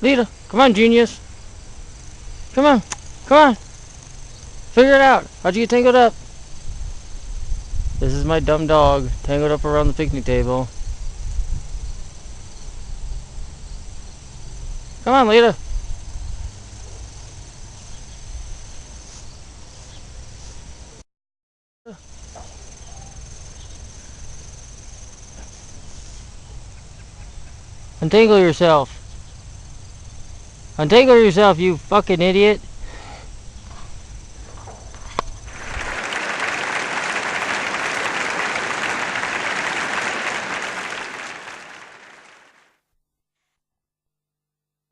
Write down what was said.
Lita, come on, genius. Come on. Come on. Figure it out. How'd you get tangled up? This is my dumb dog, tangled up around the picnic table. Come on, Lita. Untangle yourself. Untangle yourself, you fucking idiot.